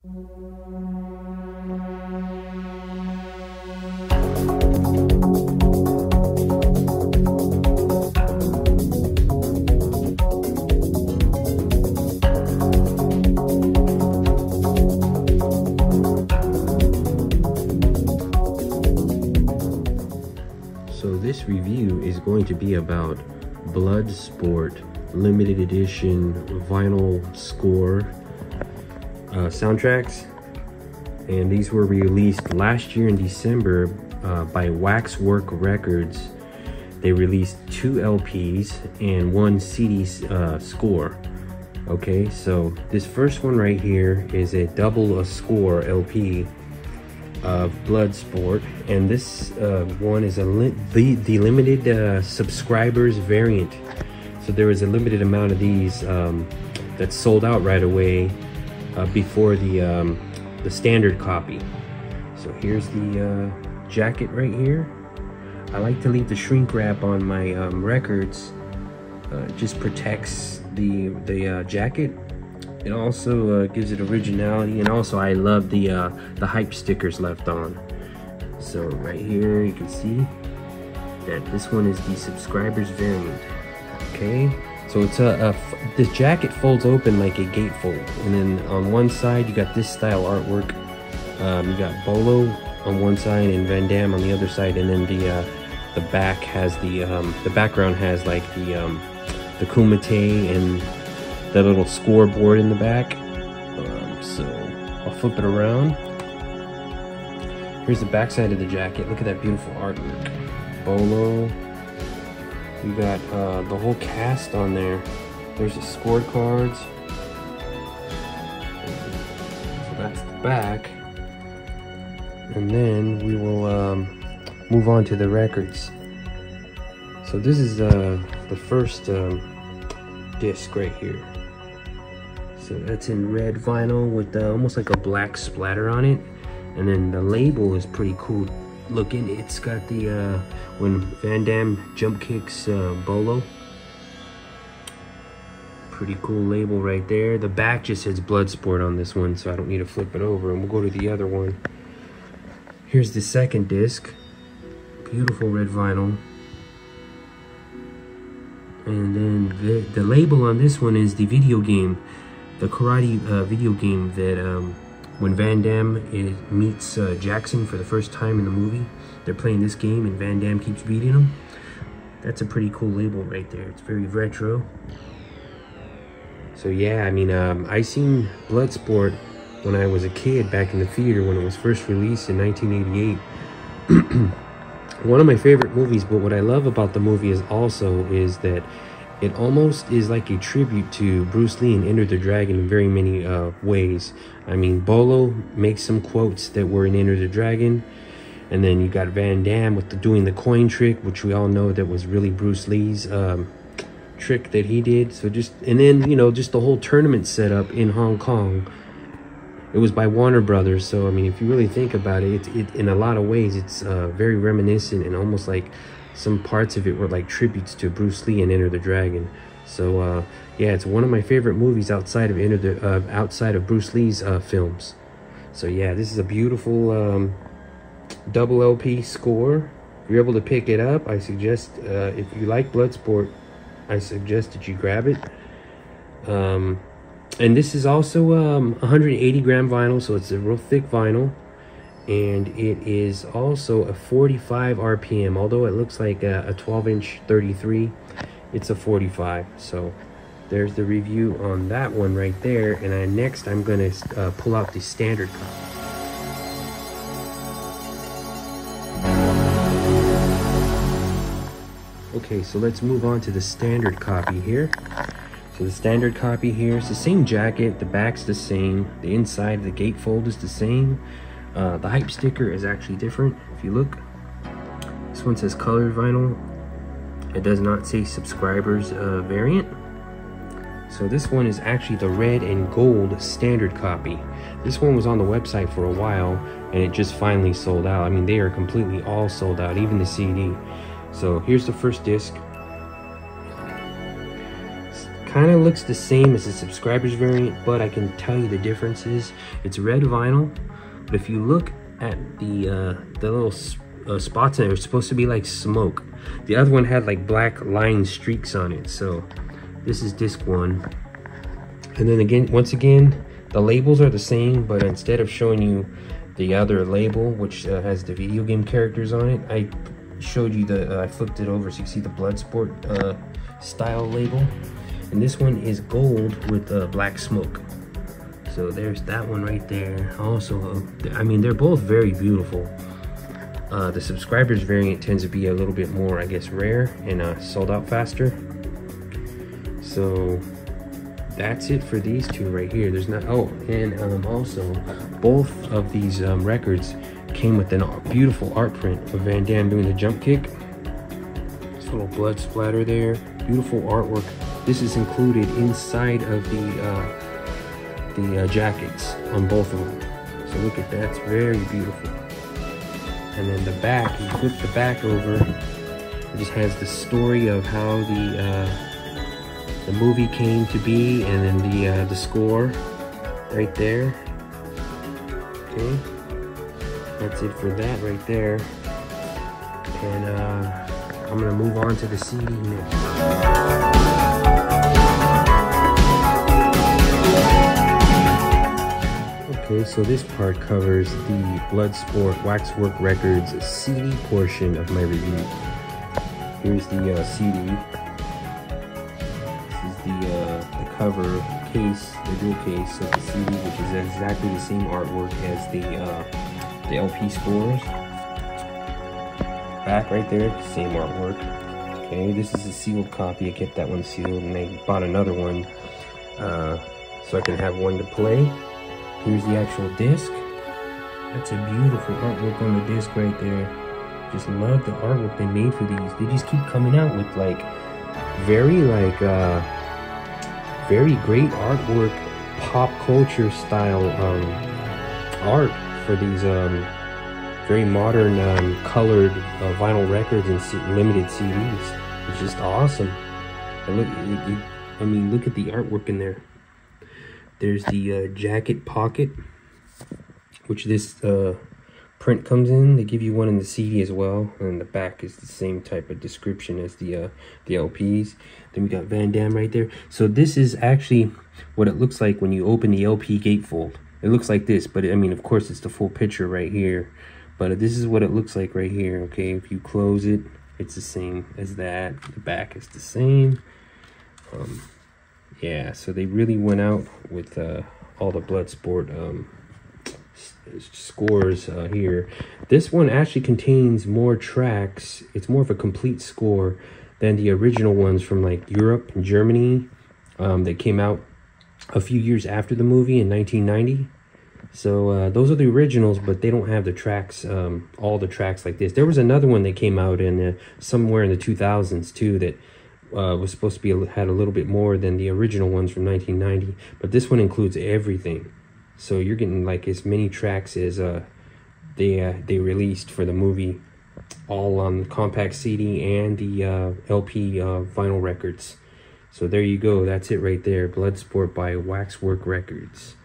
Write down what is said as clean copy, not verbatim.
So this review is going to be about Bloodsport limited edition vinyl score soundtracks, and these were released last year in December by Waxwork Records. They released 2 LPs and 1 CD score. Okay, so this first one right here is a double score LP of Bloodsport, and this one is the limited subscribers variant. So there was a limited amount of these that sold out right away before the standard copy. So here's the jacket right here. I like to leave the shrink wrap on my records. It just protects the jacket. It also gives it originality, and also I love the hype stickers left on. So right here you can see that this one is the subscribers variant. Okay, so it's this jacket folds open like a gatefold, and then on one side you got this style artwork. You got Bolo on one side and Van Damme on the other side, and then the back has the background has like the Kumite and that little scoreboard in the back. So I'll flip it around. Here's the back side of the jacket. Look at that beautiful artwork. Bolo. You got the whole cast on there. There's the scorecards. So that's the back. And then we will move on to the records. So this is the first disc right here. So that's in red vinyl with almost like a black splatter on it. And then the label is pretty cool looking. It's got the when Van Damme jump kicks Bolo. Pretty cool label right there. The back just says Bloodsport on this one, so I don't need to flip it over. And we'll go to the other one. Here's the second disc. Beautiful red vinyl. And then the label on this one is the video game, the karate video game that when Van Damme meets Jackson for the first time in the movie. They're playing this game and Van Damme keeps beating him. That's a pretty cool label right there. It's very retro. So yeah, I mean, I seen Bloodsport when I was a kid back in the theater when it was first released in 1988. One of my favorite movies, but what I love about the movie is that it almost is like a tribute to Bruce Lee and Enter the Dragon in very many ways. I mean, Bolo makes some quotes that were in Enter the Dragon, and then you got Van Damme with doing the coin trick, which we all know that was really Bruce Lee's trick that he did. So and then, you know, just the whole tournament setup in Hong Kong. It was by Warner Brothers, so I mean, if you really think about it, in a lot of ways, it's very reminiscent, and almost like some parts of it were like tributes to Bruce Lee and Enter the Dragon. So yeah, it's one of my favorite movies outside of Bruce Lee's films. So yeah, this is a beautiful double LP score. If you're able to pick it up, I suggest if you like Bloodsport, I suggest that you grab it. And this is also 180 gram vinyl, so it's a real thick vinyl, and it is also a 45 RPM. Although it looks like a 12-inch 33, it's a 45. So there's the review on that one right there. And next I'm going to pull out the standard copy. Okay, so let's move on to the standard copy here. So the standard copy here, it's the same jacket, the back's the same, the inside, the gatefold is the same. The hype sticker is actually different. If you look, this one says colored vinyl. It does not say subscribers variant. So this one is actually the red and gold standard copy. This one was on the website for a while, and it just finally sold out. I mean, they are completely all sold out, even the CD. So here's the first disc. kind of looks the same as the subscribers variant, but I can tell you the differences. It's red vinyl, but if you look at the little spots in it, it's supposed to be like smoke. The other one had like black line streaks on it. So this is disc 1. And then again, once again, the labels are the same, but instead of showing you the other label, which has the video game characters on it, I showed you the, I flipped it over so you can see the Bloodsport style label. And this one is gold with black smoke. So there's that one right there. Also, I mean, they're both very beautiful. The subscribers variant tends to be a little bit more, I guess, rare and sold out faster. So that's it for these two right here. There's not, oh, and also both of these records came with a beautiful art print of Van Damme doing the jump kick. This little blood splatter there, beautiful artwork. This is included inside of the jackets on both of them. So look at that, it's very beautiful. And then the back, you flip the back over, it just has the story of how the movie came to be, and then the score right there. Okay, that's it for that right there. And I'm gonna move on to the CD next. Okay, so this part covers the Bloodsport Waxwork Records CD portion of my review. Here's the CD. The cover case, the dual case of the CD, which is exactly the same artwork as the LP scores. Back right there, same artwork. Okay, this is a sealed copy. I kept that one sealed, and I bought another one so I can have one to play. Here's the actual disc. That's a beautiful artwork on the disc right there. Just love the artwork they made for these. They just keep coming out with like very great artwork, pop culture style art for these very modern colored vinyl records and limited CDs. It's just awesome. And I mean, look at the artwork in there. There's the jacket pocket, which this print comes in. They give you one in the CD as well, and the back is the same type of description as the LPs. Then we got Van Damme right there. So this is actually what it looks like when you open the LP gatefold. It looks like this, but I mean, of course, it's the full picture right here. But this is what it looks like right here. Okay, if you close it, it's the same as that. The back is the same. Yeah, so they really went out with all the Bloodsport scores here. This one actually contains more tracks. It's more of a complete score than the original ones from like Europe and Germany that came out a few years after the movie in 1990. So those are the originals, but they don't have the tracks, all the tracks like this. There was another one that came out in somewhere in the 2000s too that was supposed to be had a little bit more than the original ones from 1990, but this one includes everything. So you're getting like as many tracks as they released for the movie, all on the compact CD and the LP vinyl records. So there you go. That's it right there. Bloodsport by Waxwork Records.